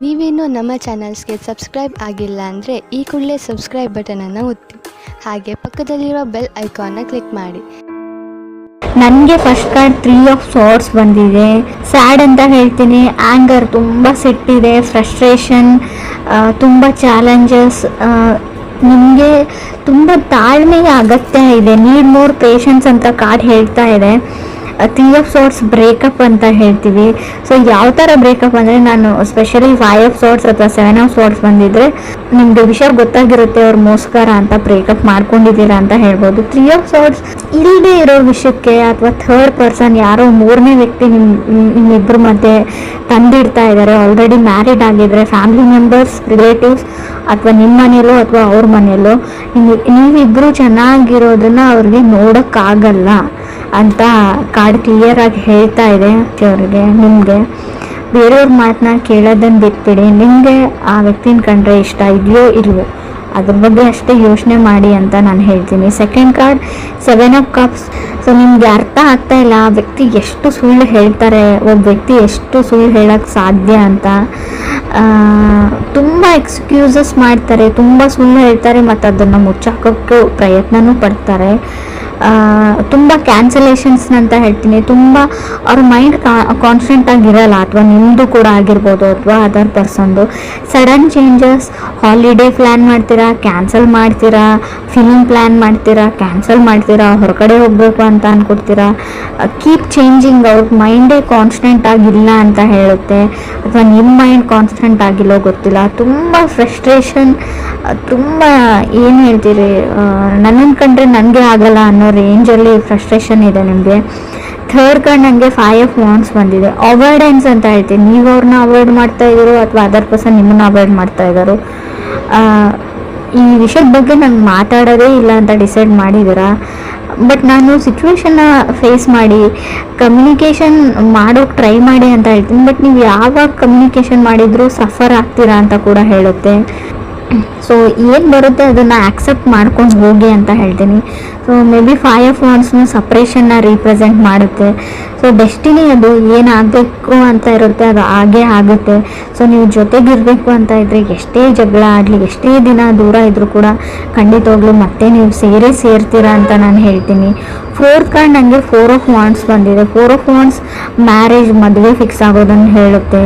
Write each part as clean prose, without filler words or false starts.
ನೀವೇನು ನಮ್ಮ ಚಾನಲ್ಸ್ಗೆ ಸಬ್ಸ್ಕ್ರೈಬ್ ಆಗಿಲ್ಲ ಅಂದರೆ ಈ ಕೂಡಲೇ ಸಬ್ಸ್ಕ್ರೈಬ್ ಬಟನನ್ನು ಒತ್ತಿ, ಹಾಗೆ ಪಕ್ಕದಲ್ಲಿರುವ ಬೆಲ್ ಐಕಾನ್ನ ಕ್ಲಿಕ್ ಮಾಡಿ. ನನಗೆ ಫಸ್ಟ್ ಕಾರ್ಡ್ 3 ಆಫ್ ಸಾರ್ಟ್ಸ್ ಬಂದಿದೆ. ಸ್ಯಾಡ್ ಅಂತ ಹೇಳ್ತೀನಿ, ಆ್ಯಂಗರ್, ತುಂಬ ಸಿಟ್ಟಿದೆ, ಫ್ರಸ್ಟ್ರೇಷನ್, ತುಂಬ ಚಾಲೆಂಜಸ್. ನಿಮಗೆ ತುಂಬ ತಾಳ್ಮೆಯ ಅಗತ್ಯ ಇದೆ, ನೀಡ್ ಮೋರ್ ಪೇಷನ್ಸ್ ಅಂತ ಕಾರ್ಡ್ ಹೇಳ್ತಾ ಇದೆ. 3 ಆಫ್ ಸಾರ್ಟ್ಸ್ ಬ್ರೇಕಪ್ ಅಂತ ಹೇಳ್ತೀವಿ. ಸೊ ಯಾವ ಥರ ಬ್ರೇಕಪ್ ಅಂದರೆ, ನಾನು ಸ್ಪೆಷಲಿ 5 ಆಫ್ ಸಾರ್ಟ್ಸ್ ಅಥವಾ 7 ಆಫ್ ಸಾರ್ಟ್ಸ್ ಬಂದಿದ್ರೆ ನಿಮಗೆ ವಿಷಯ ಗೊತ್ತಾಗಿರುತ್ತೆ, ಅವ್ರು ಮೋಸ್ಕರ ಅಂತ ಬ್ರೇಕಪ್ ಮಾಡ್ಕೊಂಡಿದ್ದೀರಾ ಅಂತ ಹೇಳ್ಬೋದು. 3 ಆಫ್ ಸಾರ್ಟ್ಸ್ ಇಲ್ಲದೆ ಇರೋ ವಿಷಯಕ್ಕೆ ಅಥವಾ ಥರ್ಡ್ ಪರ್ಸನ್, ಯಾರೋ ಮೂರನೇ ವ್ಯಕ್ತಿ ನಿಮ್ಮಿಬ್ಬರ ಮಧ್ಯೆ ತಂದಿಡ್ತಾ ಇದ್ದಾರೆ. ಆಲ್ರೆಡಿ ಮ್ಯಾರಿಡ್ ಆಗಿದ್ರೆ ಫ್ಯಾಮಿಲಿ ಮೆಂಬರ್ಸ್, ರಿಲೇಟಿವ್ಸ್, ಅಥವಾ ನಿಮ್ಮ ಮನೆಯಲ್ಲೋ ಅಥವಾ ಅವ್ರ ಮನೆಯಲ್ಲೋ ನೀವಿಬ್ಬರು ಚೆನ್ನಾಗಿರೋದನ್ನ ಅವ್ರಿಗೆ ನೋಡೋಕ್ಕಾಗಲ್ಲ ಅಂತ ಕಾರ್ಡ್ ಕ್ಲಿಯರ್ ಆಗಿ ಹೇಳ್ತಾ ಇದೆ ಅವ್ರಿಗೆ. ನಿಮಗೆ ಬೇರೆಯವ್ರ ಮಾತನ್ನ ಕೇಳೋದನ್ನು ಬಿಟ್ಬಿಡಿ. ನಿಮಗೆ ಆ ವ್ಯಕ್ತಿನ ಕಂಡ್ರೆ ಇಷ್ಟ ಇದೆಯೋ ಇಲ್ವೋ ಅದ್ರ ಬಗ್ಗೆ ಅಷ್ಟೇ ಯೋಚನೆ ಮಾಡಿ ಅಂತ ನಾನು ಹೇಳ್ತೀನಿ. Second card 7 of cups. So ನಿಮಗೆ ಅರ್ಥ ಆಗ್ತಾ ಇಲ್ಲ ಆ ವ್ಯಕ್ತಿ ಎಷ್ಟು ಸುಳ್ಳು ಹೇಳ್ತಾರೆ, ಒಬ್ಬ ವ್ಯಕ್ತಿ ಎಷ್ಟು ಸುಳ್ಳು ಹೇಳೋಕ್ಕೆ ಸಾಧ್ಯ ಅಂತ. ತುಂಬ ಎಕ್ಸ್ಕ್ಯೂಸಸ್ ಮಾಡ್ತಾರೆ, ತುಂಬ ಸುಳ್ಳು ಹೇಳ್ತಾರೆ, ಮತ್ತು ಅದನ್ನು ಮುಚ್ಚಾಕೋಕ್ಕೆ ಪ್ರಯತ್ನನೂ ಪಡ್ತಾರೆ. ತುಂಬ ಕ್ಯಾನ್ಸಲೇಷನ್ಸ್ ಅಂತ ಹೇಳ್ತೀನಿ. ತುಂಬ ಅವ್ರ ಮೈಂಡ್ ಕಾನ್ಸ್ಟೆಂಟ್ ಆಗಿರಲ್ಲ, ಅಥವಾ ನಿಮ್ಮದು ಕೂಡ ಆಗಿರ್ಬೋದು ಅಥವಾ ಅದರ್ ಪರ್ಸನ್ದು. ಸಡನ್ ಚೇಂಜಸ್, ಹಾಲಿಡೇ ಪ್ಲ್ಯಾನ್ ಮಾಡ್ತೀರಾ, ಕ್ಯಾನ್ಸಲ್ ಮಾಡ್ತೀರಾ, ಫಿಲ್ಮ್ ಪ್ಲ್ಯಾನ್ ಮಾಡ್ತೀರಾ, ಕ್ಯಾನ್ಸಲ್ ಮಾಡ್ತೀರಾ, ಹೊರಗಡೆ ಹೋಗ್ಬೇಕು ಅಂತ ಅಂದ್ಕೊಡ್ತೀರಾ. Keep changing. ಅವ್ರ ಮೈಂಡೇ ಕಾನ್ಸ್ಟೆಂಟ್ ಆಗಿಲ್ಲ ಅಂತ ಹೇಳುತ್ತೆ, ಅಥವಾ ನಿಮ್ಮ ಮೈಂಡ್ ಕಾನ್ಸ್ಟೆಂಟ್ ಆಗಿಲ್ಲೋ ಗೊತ್ತಿಲ್ಲ. ತುಂಬ ಫ್ರಸ್ಟ್ರೇಷನ್, ತುಂಬ ಏನು ಹೇಳ್ತೀರಿ, ನನ್ನನ್ನು ಕಂಡ್ರೆ ನನಗೆ ಆಗಲ್ಲ ಅನ್ನೋ ರೇಂಜಲ್ಲಿ ಫ್ರಸ್ಟ್ರೇಷನ್ ಇದೆ ನಿಮಗೆ. ಥರ್ಡ್ ಕಾರ್ಡ್ ನನಗೆ 5 ಆಫ್ ವಾಂಡ್ಸ್ ಬಂದಿದೆ. ಅವಾಯ್ಡೆನ್ಸ್ ಅಂತ ಹೇಳ್ತೀನಿ. ನೀವು ಅವ್ರನ್ನ ಅವಾಯ್ಡ್ ಮಾಡ್ತಾ ಇದ್ದೀರೋ ಅಥವಾ ಅದರ್ ಪರ್ಸನ್ ನಿಮ್ಮನ್ನು ಅವಾಯ್ಡ್ ಮಾಡ್ತಾ ಇದ್ದಾರೋ, ಈ ವಿಷಯದ ಬಗ್ಗೆ ನಾನು ಮಾತಾಡೋದೇ ಇಲ್ಲ ಅಂತ ಡಿಸೈಡ್ ಮಾಡಿದ್ದೀರಾ. ಬಟ್ ನಾನು ಸಿಚುವೇಶನ್ನ ಫೇಸ್ ಮಾಡಿ ಕಮ್ಯುನಿಕೇಷನ್ ಮಾಡೋಕ್ಕೆ ಟ್ರೈ ಮಾಡಿ ಅಂತ ಹೇಳ್ತೀನಿ. ಬಟ್ ನೀವು ಯಾವಾಗ ಕಮ್ಯುನಿಕೇಷನ್ ಮಾಡಿದರೂ ಸಫರ್ ಆಗ್ತೀರಾ ಅಂತ ಕೂಡ ಹೇಳುತ್ತೆ. ಸೊ ಏನು ಬರುತ್ತೆ ಅದನ್ನು ಆಕ್ಸೆಪ್ಟ್ ಮಾಡ್ಕೊಂಡು ಹೋಗಿ ಅಂತ ಹೇಳ್ತೀನಿ. ಸೊ ಮೇ ಬಿ 5 ಆಫ್ ವಾಂಡ್ಸ್ನ ಸಪ್ರೇಷನ್ನ ರೀಪ್ರೆಸೆಂಟ್ ಮಾಡುತ್ತೆ. ಸೊ ಡೆಸ್ಟಿನಿ ಅದು ಏನಾಗಬೇಕು ಅಂತ ಇರುತ್ತೆ ಅದು ಹಾಗೇ ಆಗುತ್ತೆ. ಸೊ ನೀವು ಜೊತೆಗಿರಬೇಕು ಅಂತ ಇದ್ದರೆ ಎಷ್ಟೇ ಜಗಳ ಆಗಲಿ, ಎಷ್ಟೇ ದಿನ ದೂರ ಇದ್ದರೂ ಕೂಡ ಖಂಡಿತವಾಗ್ಲೂ ಮತ್ತೆ ನೀವು ಸೇರ್ತೀರಾ ಅಂತ ನಾನು ಹೇಳ್ತೀನಿ. ಫೋರ್ತ್ ಕಾರ್ಡ್ ನನಗೆ 4 ಆಫ್ ವಾಂಡ್ಸ್ ಬಂದಿದೆ. 4 ಆಫ್ ವಾಂಡ್ಸ್ ಮ್ಯಾರೇಜ್, ಮದುವೆ ಫಿಕ್ಸ್ ಆಗೋದನ್ನು ಹೇಳುತ್ತೆ.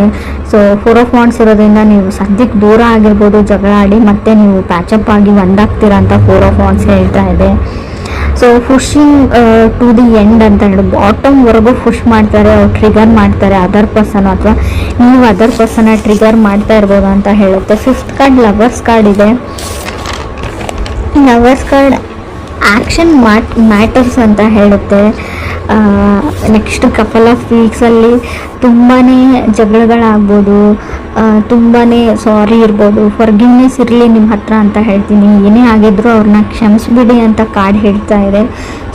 ಸೊ 4 ಆಫ್ ವಾಂಡ್ಸ್ ಇರೋದ್ರಿಂದ ನೀವು ಸದ್ಯಕ್ಕೆ ದೂರ ಆಗಿರ್ಬೋದು, ಜಗಳ ಆಡಿ ಮತ್ತೆ ನೀವು ಪ್ಯಾಚಪ್ ಆಗಿ ಒಂದಾಗ್ತೀರಾ ಅಂತ 4 ಆಫ್ ವಾಂಡ್ಸ್ ಹೇಳ್ತಾ ಇದೆ. So pushing to the end ಅಂತ ಹೇಳಿ ಬಾಟಮ್ವರೆಗೂ ಪುಷ್ ಮಾಡ್ತಾರೆ, ಅವ್ರು ಟ್ರಿಗರ್ ಮಾಡ್ತಾರೆ ಅದರ್ ಪರ್ಸನ್, ಅಥವಾ ನೀವು ಅದರ್ ಪರ್ಸನ್ನ ಟ್ರಿಗರ್ ಮಾಡ್ತಾ ಇರ್ಬೋದು ಅಂತ ಹೇಳುತ್ತೆ. 5th ಕಾರ್ಡ್ ಲವರ್ಸ್ ಕಾರ್ಡ್ ಇದೆ. ಲವರ್ಸ್ ಕಾರ್ಡ್ ಆ್ಯಕ್ಷನ್ ಮ್ಯಾಟರ್ಸ್ ಅಂತ ಹೇಳುತ್ತೆ. ನೆಕ್ಸ್ಟ್ ಕಪಲ್ ಆಫ್ ವೀಕ್ಸಲ್ಲಿ ತುಂಬಾ ಜಗಳಗಳಾಗ್ಬೋದು, ತುಂಬಾ ಸಾರಿ ಇರ್ಬೋದು, ಫರ್ಗಿವ್ನೆಸ್ ಇರಲಿ ನಿಮ್ಮ ಹತ್ರ ಅಂತ ಹೇಳ್ತೀನಿ. ಏನೇ ಆಗಿದ್ರೂ ಅವ್ರನ್ನ ಕ್ಷಮಿಸ್ಬಿಡಿ ಅಂತ ಕಾರ್ಡ್ ಹೇಳ್ತಾ ಇದೆ.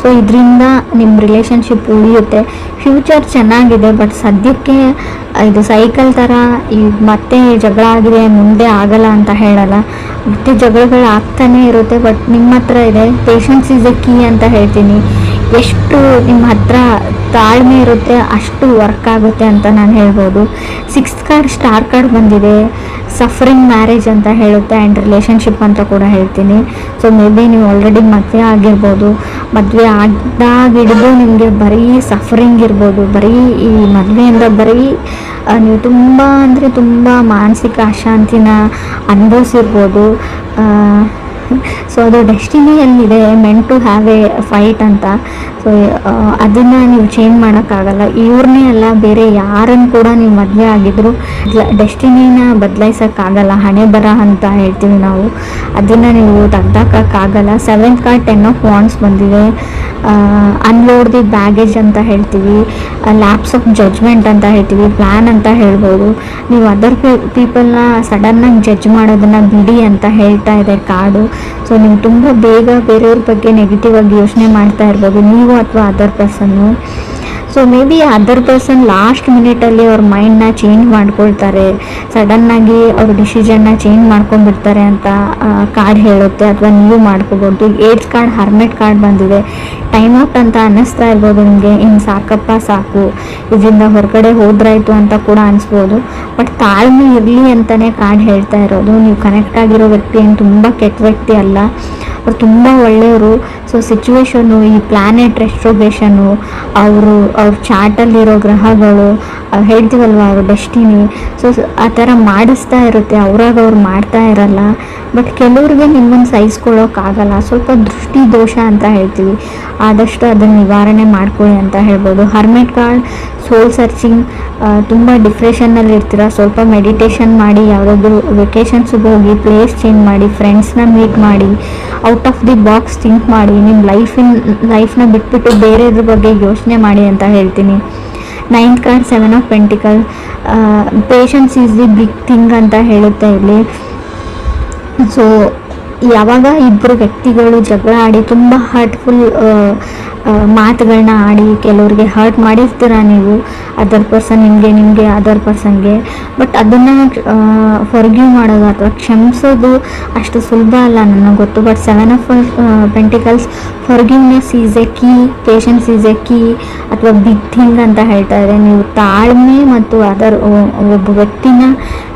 ಸೊ ಇದರಿಂದ ನಿಮ್ಮ ರಿಲೇಷನ್ಶಿಪ್ ಉಳಿಯುತ್ತೆ. ಫ್ಯೂಚರ್ ಚೆನ್ನಾಗಿದೆ, ಬಟ್ ಸದ್ಯಕ್ಕೆ ಇದು ಸೈಕಲ್ ಥರ ಈಗ ಮತ್ತೆ ಜಗಳ ಆಗಿದೆ ಮುಂದೆ ಆಗಲ್ಲ ಅಂತ ಹೇಳಲ್ಲ, ಮತ್ತೆ ಜಗಳಗಳು ಆಗ್ತಾನೆ ಇರುತ್ತೆ. ಬಟ್ ನಿಮ್ಮ ಹತ್ರ ಇದೆ ಪೇಷನ್ಸ್ ಈಸ್ ಎ ಕೀ ಅಂತ ಹೇಳ್ತೀನಿ. ಎಷ್ಟು ನಿಮ್ಮ ಹತ್ರ ತಾಳ್ಮೆ ಇರುತ್ತೆ ಅಷ್ಟು ವರ್ಕ್ ಆಗುತ್ತೆ ಅಂತ ನಾನು ಹೇಳ್ಬೋದು. 6th ಕಾರ್ಡ್ ಸ್ಟಾರ್ ಕಾರ್ಡ್ ಬಂದಿದೆ. ಸಫರಿಂಗ್ ಮ್ಯಾರೇಜ್ ಅಂತ ಹೇಳುತ್ತೆ ಆ್ಯಂಡ್ ರಿಲೇಷನ್ಶಿಪ್ ಅಂತ ಕೂಡ ಹೇಳ್ತೀನಿ. ಸೊ ಮೇ ಬಿ ನೀವು ಆಲ್ರೆಡಿ ಮದುವೆ ಆಗಿರ್ಬೋದು, ಮದುವೆ ಆಗಿದ್ದಾಗಿಡ್ದು ನಿಮಗೆ ಬರೀ ಸಫರಿಂಗ್ ಇರ್ಬೋದು, ಬರೀ ಈ ಮದುವೆಯಿಂದ ಬರೀ ನೀವು ತುಂಬ ಅಂದರೆ ತುಂಬ ಮಾನಸಿಕ ಅಶಾಂತಿನ ಅನುಭವಿಸಿರ್ಬೋದು. ಸೊ ಅದು ಡೆಸ್ಟಿನಿಯಲ್ಲಿದೆ, meant to have a fight ಅಂತ. ಸೊ ಅದನ್ನು ನೀವು ಚೇಂಜ್ ಮಾಡೋಕ್ಕಾಗಲ್ಲ. ಇವ್ರನ್ನೇ ಅಲ್ಲ, ಬೇರೆ ಯಾರನ್ನು ಕೂಡ ನೀವು ಮದುವೆ ಆಗಿದ್ರು ಡೆಸ್ಟಿನಿನ ಬದಲಾಯಿಸೋಕ್ಕಾಗಲ್ಲ. ಹಣೆ ಬರ ಅಂತ ಹೇಳ್ತೀವಿ ನಾವು, ಅದನ್ನು ನೀವು ತೆಗ್ದಾಕೋಕ್ಕಾಗಲ್ಲ. 7th ಕಾರ್ಡ್ 10 ಆಫ್ ವಾಂಡ್ಸ್ ಬಂದಿದೆ. ಅನ್ಲೋಡ್ ದಿ ಬ್ಯಾಗೇಜ್ ಅಂತ ಹೇಳ್ತೀವಿ, ಲ್ಯಾಪ್ಸ್ ಆಫ್ ಜಡ್ಜ್ಮೆಂಟ್ ಅಂತ ಹೇಳ್ತೀವಿ, ಪ್ಲ್ಯಾನ್ ಅಂತ ಹೇಳ್ಬೋದು. ನೀವು ಅದರ್ ಪೀಪಲ್ನ ಸಡನ್ನಾಗಿ ಜಡ್ಜ್ ಮಾಡೋದನ್ನು ಬಿಡಿ ಅಂತ ಹೇಳ್ತಾ ಇದೆ ಕಾರ್ಡು. ಸೊ ನೀವು ತುಂಬ ಬೇಗ ಬೇರೆಯವ್ರ ಬಗ್ಗೆ ನೆಗೆಟಿವ್ ಆಗಿ ಯೋಚನೆ ಮಾಡ್ತಾ ಇರ್ಬೋದು, ನೀವು ಅಥವಾ ಅದರ್ ಪರ್ಸನ್ನು. So maybe other person last ಮಿನಿಟಲ್ಲಿ ಅವ್ರ ಮೈಂಡ್ನ ಚೇಂಜ್ ಮಾಡ್ಕೊಳ್ತಾರೆ, ಸಡನ್ನಾಗಿ ಅವ್ರ ಡಿಸಿಷನ್ನ ಚೇಂಜ್ ಮಾಡ್ಕೊಂಡ್ಬಿಡ್ತಾರೆ ಅಂತ ಕಾರ್ಡ್ ಹೇಳುತ್ತೆ. ಅಥವಾ ನೀವು ಮಾಡ್ಕೋಬೋದು. ಏಡ್ಸ್ ಕಾರ್ಡ್, ಹರ್ಮೆಟ್ ಕಾರ್ಡ್ ಬಂದಿದೆ. ಟೈಮ್ ಔಟ್ ಅಂತ ಅನ್ನಿಸ್ತಾ ಇರ್ಬೋದು ನಿಮಗೆ, ಇನ್ನು ಸಾಕಪ್ಪ ಸಾಕು, ಇದರಿಂದ ಹೊರಗಡೆ ಹೋದ್ರಾಯ್ತು ಅಂತ ಕೂಡ ಅನಿಸ್ಬೋದು. ಬಟ್ ತಾಳ್ಮೆ ಇರಲಿ ಅಂತಲೇ ಕಾರ್ಡ್ ಹೇಳ್ತಾ ಇರೋದು. ನೀವು ಕನೆಕ್ಟ್ ಆಗಿರೋ ವ್ಯಕ್ತಿ ಏನು ತುಂಬ ಕೆಟ್ಟ ವ್ಯಕ್ತಿ ಅಲ್ಲ, ಅವ್ರು ತುಂಬ ಒಳ್ಳೆಯವರು. ಸೊ ಸಿಚುವೇಶನ್ನು, ಈ ಪ್ಲ್ಯಾನೆಟ್ ರೆಸ್ಟ್ರೋಗೇಷನು, ಅವ್ರ ಚಾರ್ಟಲ್ಲಿರೋ ಗ್ರಹಗಳು, ಹೇಳ್ತೀವಲ್ವ ಅವ್ರ ಡೆಸ್ಟಿನಿ, ಸೊ ಆ ಥರ ಮಾಡಿಸ್ತಾ ಇರುತ್ತೆ. ಅವ್ರಾಗ ಅವ್ರು ಮಾಡ್ತಾ ಇರಲ್ಲ. ಬಟ್ ಕೆಲವ್ರಿಗೆ ನಿಮ್ಮನ್ನು ಸಹಿಸ್ಕೊಳ್ಳೋಕ್ಕಾಗಲ್ಲ. ಸ್ವಲ್ಪ ದೃಷ್ಟಿ ದೋಷ ಅಂತ ಹೇಳ್ತೀವಿ, ಆದಷ್ಟು ಅದನ್ನು ನಿವಾರಣೆ ಮಾಡ್ಕೊಳ್ಳಿ ಅಂತ ಹೇಳ್ಬೋದು. ಹರ್ಮೆಟ್ ಕಾರ್ಡ್, ಸೋಲ್ ಸರ್ಚಿಂಗ್, ತುಂಬ ಡಿಪ್ರೆಷನ್ನಲ್ಲಿ ಇರ್ತೀರ, ಸ್ವಲ್ಪ ಮೆಡಿಟೇಷನ್ ಮಾಡಿ, ಯಾವುದಾದ್ರು ವೆಕೇಷನ್ಸಿಗೆ ಹೋಗಿ, ಪ್ಲೇಸ್ ಚೇಂಜ್ ಮಾಡಿ, ಫ್ರೆಂಡ್ಸ್ನ ಮೀಟ್ ಮಾಡಿ, out of the box think ಮಾಡಿ, ನಿಮ್ಮ ಲೈಫ್ನ ಬಿಟ್ಬಿಟ್ಟು ಬೇರೆದ್ರ ಬಗ್ಗೆ ಯೋಚನೆ ಮಾಡಿ ಅಂತ ಹೇಳ್ತೀನಿ. 9th card, 7 of pentacle, patience is the big thing ಅಂತ ಹೇಳುತ್ತೆ ಇಲ್ಲಿ. ಸೊ ಯಾವಾಗ ಇಬ್ಬರು ವ್ಯಕ್ತಿಗಳು ಜಗಳ ಆಡಿ ತುಂಬ ಹರ್ಟ್ಫುಲ್ ಮಾತುಗಳನ್ನ ಆಡಿ, ಕೆಲವ್ರಿಗೆ ಹರ್ಟ್ ಮಾಡಿರ್ತೀರ ನೀವು, ಅದರ್ ಪರ್ಸನ್ ನಿಮಗೆ ಅದರ್ ಪರ್ಸನ್ಗೆ. ಬಟ್ ಅದನ್ನು ಫರ್ಗಿವ್ ಮಾಡೋದು ಅಥವಾ ಕ್ಷಮಿಸೋದು ಅಷ್ಟು ಸುಲಭ ಅಲ್ಲ ನನಗೆ ಗೊತ್ತು. But 7 of pentacles, forgiveness is A key, patience is A key ಅಥವಾ ಬಿಗ್ ಥಿಂಗ್ ಅಂತ ಹೇಳ್ತಾ ಇದೆ. ನೀವು ತಾಳ್ಮೆ ಮತ್ತು ಒಬ್ಬ ವ್ಯಕ್ತಿನ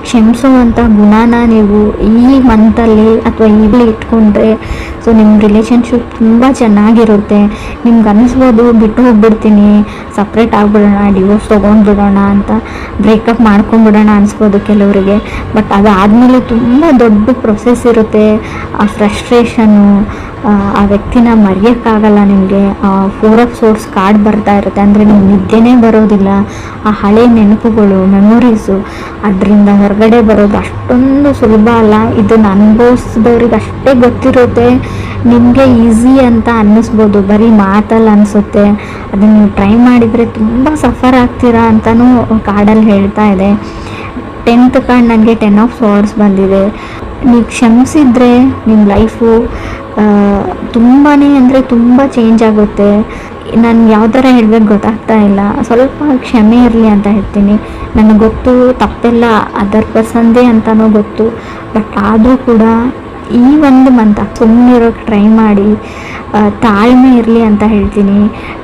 ಕ್ಷಮಿಸುವಂಥ ಗುಣನ ನೀವು ಈ ಮಂತಲ್ಲಿ ಅಥವಾ ಈಗಲೇ ಇಟ್ಕೊಂಡ್ರೆ, ಸೊ ನಿಮ್ಮ ರಿಲೇಷನ್ಶಿಪ್ ತುಂಬ ಚೆನ್ನಾಗಿರುತ್ತೆ. ನಿಮ್ಗೆ ಅನ್ನಿಸ್ಬೋದು ಬಿಟ್ಟು ಹೋಗ್ಬಿಡ್ತೀನಿ, ಸಪ್ರೇಟ್ ಆಗಿಬಿಡೋಣ, ಡಿವೋರ್ಸ್ ತೊಗೊಂಡ್ಬಿಡೋಣ ಅಂತ, ಬ್ರೇಕಪ್ ಮಾಡ್ಕೊಂಡ್ಬಿಡೋಣ ಅನಿಸ್ಬೋದು ಕೆಲವರಿಗೆ. ಬಟ್ ಅದಾದಮೇಲೆ ತುಂಬ ದೊಡ್ಡ ಪ್ರೊಸೆಸ್ ಇರುತ್ತೆ. ಆ ಫ್ರಸ್ಟ್ರೇಷನ್ನು, ಆ ವ್ಯಕ್ತಿನ ಮರೆಯೋಕ್ಕಾಗಲ್ಲ ನಿಮಗೆ. 4 ಆಫ್ ಸೋರ್ಸ್ ಕಾರ್ಡ್ ಬರ್ತಾ ಇರುತ್ತೆ, ಅಂದರೆ ನಿಮ್ಗೆ ನಿದ್ದೆನೇ ಬರೋದಿಲ್ಲ. ಆ ಹಳೆ ನೆನಪುಗಳು, ಮೆಮೊರೀಸು, ಅದರಿಂದ ಹೊರಗಡೆ ಬರೋದು ಅಷ್ಟೊಂದು ಸುಲಭ ಅಲ್ಲ. ಇದನ್ನು ಅನುಭವಿಸಿದವ್ರಿಗೆ ಅಷ್ಟೇ ಗೊತ್ತಿರುತ್ತೆ. ನಿಮಗೆ ಈಸಿ ಅಂತ ಅನ್ನಿಸ್ಬೋದು, ಬರೀ ಮಾತಲ್ಲಿ ಅನಿಸುತ್ತೆ. ಅದನ್ನು ನೀವು ಟ್ರೈ ಮಾಡಿದರೆ ತುಂಬ ಸಫರ್ ಆಗ್ತೀರಾ ಅಂತಲೂ ಕಾರ್ಡಲ್ಲಿ ಹೇಳ್ತಾ ಇದೆ. 10th ಕಾರ್ಡ್ ನನಗೆ 10 ಆಫ್ ಸಾರ್ಡ್ಸ್ ಬಂದಿದೆ. ನೀವು ಕ್ಷಮಿಸಿದ್ರೆ ನಿಮ್ಮ ಲೈಫು ತುಂಬಾ ಅಂದರೆ ತುಂಬ ಚೇಂಜ್ ಆಗುತ್ತೆ. ನಾನು ಯಾವ ಥರ ಹೇಳ್ಬೇಕು ಗೊತ್ತಾಗ್ತಾ ಇಲ್ಲ. ಸ್ವಲ್ಪ ಕ್ಷಮೆ ಇರಲಿ ಅಂತ ಹೇಳ್ತೀನಿ. ನನಗೆ ಗೊತ್ತು ತಪ್ಪೆಲ್ಲ ಅದರ್ ಪರ್ಸನ್ದೇ ಅಂತಲೂ ಗೊತ್ತು. ಬಟ್ ಆದರೂ ಕೂಡ ಈ ಒಂದು ಮಂತ್ ಸುಮ್ಮನಿರೋಕ್ಕೆ ಟ್ರೈ ಮಾಡಿ, ತಾಳ್ಮೆ ಇರಲಿ ಅಂತ ಹೇಳ್ತೀನಿ.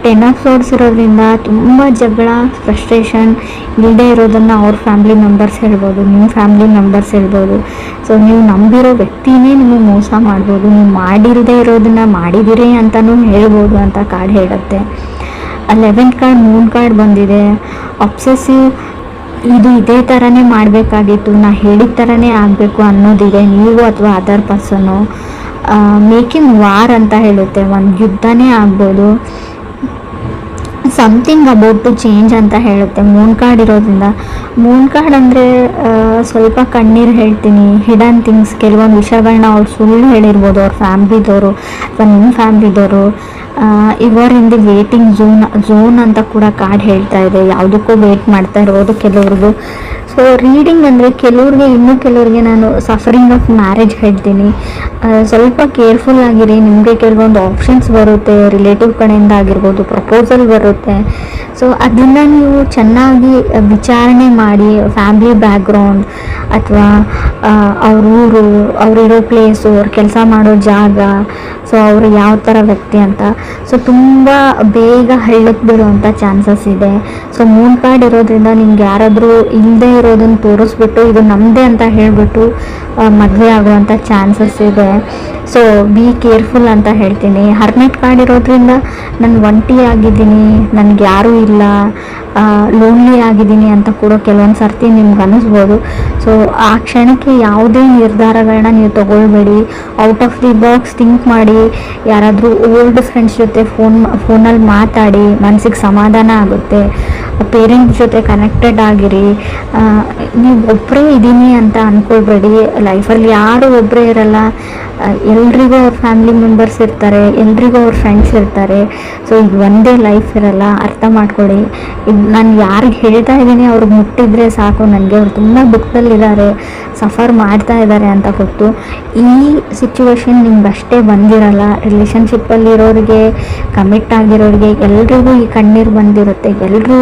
10 ಆಫ್ ಸೋರ್ಸ್ ಇರೋದ್ರಿಂದ ತುಂಬ ಜಗಳ, ಫ್ರಸ್ಟ್ರೇಷನ್ ಇಲ್ಲದೆ ಇರೋದನ್ನು ಅವ್ರ ಫ್ಯಾಮಿಲಿ ಮೆಂಬರ್ಸ್ ಹೇಳ್ಬೋದು, ನಿಮ್ಮ ಫ್ಯಾಮಿಲಿ ಮೆಂಬರ್ಸ್ ಹೇಳ್ಬೋದು. ಸೊ ನೀವು ನಂಬಿರೋ ವ್ಯಕ್ತಿನೇ ನಿಮಗೆ ಮೋಸ ಮಾಡ್ಬೋದು, ನೀವು ಮಾಡಿರದೇ ಇರೋದನ್ನು ಮಾಡಿದಿರಿ ಅಂತಲೂ ಹೇಳ್ಬೋದು ಅಂತ ಕಾರ್ಡ್ ಹೇಳುತ್ತೆ. 11th ಕಾರ್ಡ್, ಮೂನ್ ಕಾರ್ಡ್ ಬಂದಿದೆ. ಅಬ್ಸೆಸಿವ್, ಇದು ಇದೇ ಥರನೇ ಮಾಡಬೇಕಾಗಿತ್ತು, ನಾ ಹೇಳಿದ ಥರನೇ ಆಗಬೇಕು ಅನ್ನೋದಿದೆ ನೀವು ಅಥವಾ ಅದರ್ ಪರ್ಸನ್ನು. ಮೇಕಿಂಗ್ ವಾರ್ ಅಂತ ಹೇಳುತ್ತೆ, ಒಂದು ಯುದ್ಧನೇ ಆಗ್ಬೋದು. ಸಮಥಿಂಗ್ ಅಬೌಟ್ ಟು ಚೇಂಜ್ ಅಂತ ಹೇಳುತ್ತೆ ಮೂನ್ ಕಾರ್ಡ್ ಇರೋದ್ರಿಂದ. ಮೂನ್ ಕಾರ್ಡ್ ಅಂದರೆ ಸ್ವಲ್ಪ ಕಣ್ಣೀರು ಹೇಳ್ತೀನಿ, ಹಿಡನ್ ಥಿಂಗ್ಸ್, ಕೆಲವೊಂದು ವಿಷಯಗಳನ್ನ ಅವ್ರು ಸುಳ್ಳು ಹೇಳಿರ್ಬೋದು ಅವ್ರ ಫ್ಯಾಮ್ಲಿದವರು ಅಥವಾ ನಿಮ್ಮ ಫ್ಯಾಮ್ಲಿದವರು. ಇವರ್ ಇನ್ ದಿ ವೇಟಿಂಗ್ ಝೋನ್ ಅಂತ ಕೂಡ ಕಾರ್ಡ್ ಹೇಳ್ತಾ ಇದೆ. ಯಾವುದಕ್ಕೂ ವೇಟ್ ಮಾಡ್ತಾ ಇರ್ಬೋದು ಕೆಲವ್ರಿಗೂ. ಸೊ ರೀಡಿಂಗ್ ಅಂದರೆ ಕೆಲವ್ರಿಗೆ, ಇನ್ನೂ ಕೆಲವ್ರಿಗೆ ನಾನು ಸಫರಿಂಗ್ ಆಫ್ ಮ್ಯಾರೇಜ್ ಹೇಳ್ತೀನಿ. ಸ್ವಲ್ಪ ಕೇರ್ಫುಲ್ ಆಗಿರಿ. ನಿಮಗೆ ಕೆಲವೊಂದು ಆಪ್ಷನ್ಸ್ ಬರುತ್ತೆ, ರಿಲೇಟಿವ್ ಕಡೆಯಿಂದ ಆಗಿರ್ಬೋದು, ಪ್ರಪೋಸಲ್ ಬರುತ್ತೆ. ಸೊ ಅದನ್ನು ನೀವು ಚೆನ್ನಾಗಿ ವಿಚಾರಣೆ ಮಾಡಿ, ಫ್ಯಾಮ್ಲಿ ಬ್ಯಾಕ್ಗ್ರೌಂಡ್ ಅಥವಾ ಅವ್ರ ಊರು, ಅವರಿರೋ ಪ್ಲೇಸು, ಅವ್ರು ಕೆಲಸ ಮಾಡೋ ಜಾಗ, ಸೊ ಅವರು ಯಾವ ಥರ ವ್ಯಕ್ತಿ ಅಂತ. ಸೊ ತುಂಬ ಬೇಗ ಹಳ್ಳಕ್ಕೆ ಬೀಳುವಂಥ ಚಾನ್ಸಸ್ ಇದೆ. ಸೊ ಮೂನ್ ಕಾರ್ಡ್ ಇರೋದ್ರಿಂದ ನಿಮ್ಗೆ ಯಾರಾದರೂ ಇಲ್ಲದೆ ಇರೋದನ್ನು ತೋರಿಸ್ಬಿಟ್ಟು ಇದು ನಮ್ಮದೇ ಅಂತ ಹೇಳಿಬಿಟ್ಟು ಮದುವೆ ಆಗುವಂಥ ಚಾನ್ಸಸ್ ಇದೆ. ಸೊ ಬಿ ಕೇರ್ಫುಲ್ ಅಂತ ಹೇಳ್ತೀನಿ. ಹರ್ಮೆಟ್ ಕಾರ್ಡ್ ಇರೋದ್ರಿಂದ ನಾನು ಒಂಟಿ ಆಗಿದ್ದೀನಿ, ನನಗೆ ಯಾರೂ ಇಲ್ಲ, ಲೋನ್ಲಿ ಆಗಿದ್ದೀನಿ ಅಂತ ಕೂಡ ಕೆಲವೊಂದು ಸರ್ತಿ ನಿಮ್ಗೆ ಅನ್ನಿಸ್ಬೋದು. ಸೊ ಆ ಕ್ಷಣಕ್ಕೆ ಯಾವುದೇ ನಿರ್ಧಾರಗಳನ್ನ ನೀವು ತೊಗೊಳ್ಬೇಡಿ. Out of the box think ಮಾಡಿ. ಯಾರಾದರೂ ಓಲ್ಡ್ ಫ್ರೆಂಡ್ಸ್ ಜೊತೆ ಫೋನಲ್ಲಿ ಮಾತಾಡಿ, ಮನಸ್ಸಿಗೆ ಸಮಾಧಾನ ಆಗುತ್ತೆ. ಪೇರೆಂಟ್ಸ್ ಜೊತೆ ಕನೆಕ್ಟೆಡ್ ಆಗಿರಿ. ನೀವು ಒಬ್ಬರೇ ಇದ್ದೀನಿ ಅಂತ ಅಂದ್ಕೊಳ್ಬೇಡಿ. ಲೈಫಲ್ಲಿ ಯಾರೂ ಒಬ್ಬರೇ ಇರಲ್ಲ. ಎಲ್ರಿಗೂ ಅವ್ರ ಫ್ಯಾಮಿಲಿ ಮೆಂಬರ್ಸ್ ಇರ್ತಾರೆ, ಎಲ್ರಿಗೂ ಅವ್ರ ಫ್ರೆಂಡ್ಸ್ ಇರ್ತಾರೆ. ಸೊ ಈಗ ಒಂದೇ ಲೈಫ್ ಇರಲ್ಲ, ಅರ್ಥ ಮಾಡ್ಕೊಳ್ಳಿ. ಇದು ನಾನು ಯಾರಿಗೆ ಹೇಳ್ತಾ ಇದ್ದೀನಿ ಅವ್ರಿಗೆ ಮುಟ್ಟಿದ್ರೆ ಸಾಕು, ನನಗೆ ಅವ್ರು ತುಂಬ ದುಃಖದಲ್ಲಿದ್ದಾರೆ, ಸಫರ್ ಮಾಡ್ತಾ ಇದ್ದಾರೆ ಅಂತ ಗೊತ್ತು. ಈ ಸಿಚುವೇಶನ್ ನಿಮ್ಗೆ ಅಷ್ಟೇ ಬಂದಿರಲ್ಲ, ರಿಲೇಷನ್ಶಿಪ್ಪಲ್ಲಿರೋರಿಗೆ, ಕಮಿಟ್ ಆಗಿರೋರಿಗೆ ಎಲ್ರಿಗೂ ಈ ಕಣ್ಣೀರು ಬಂದಿರುತ್ತೆ, ಎಲ್ಲರೂ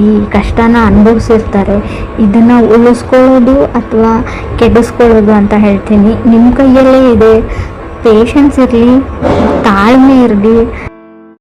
ಈ ಕಷ್ಟನ ಅನುಭವಿಸಿರ್ತಾರೆ. ಇದನ್ನು ಉಳಿಸ್ಕೊಳ್ಳೋದು ಅಥವಾ ಕೆಡಿಸ್ಕೊಳ್ಳೋದು ಅಂತ ಹೇಳ್ತೀನಿ ನಿಮ್ಮ ಕೈಯಲ್ಲೇ ಇದೆ. ಪೇಷನ್ಸ್ ಇರಲಿ, ತಾಳ್ಮೆ ಇರಲಿ.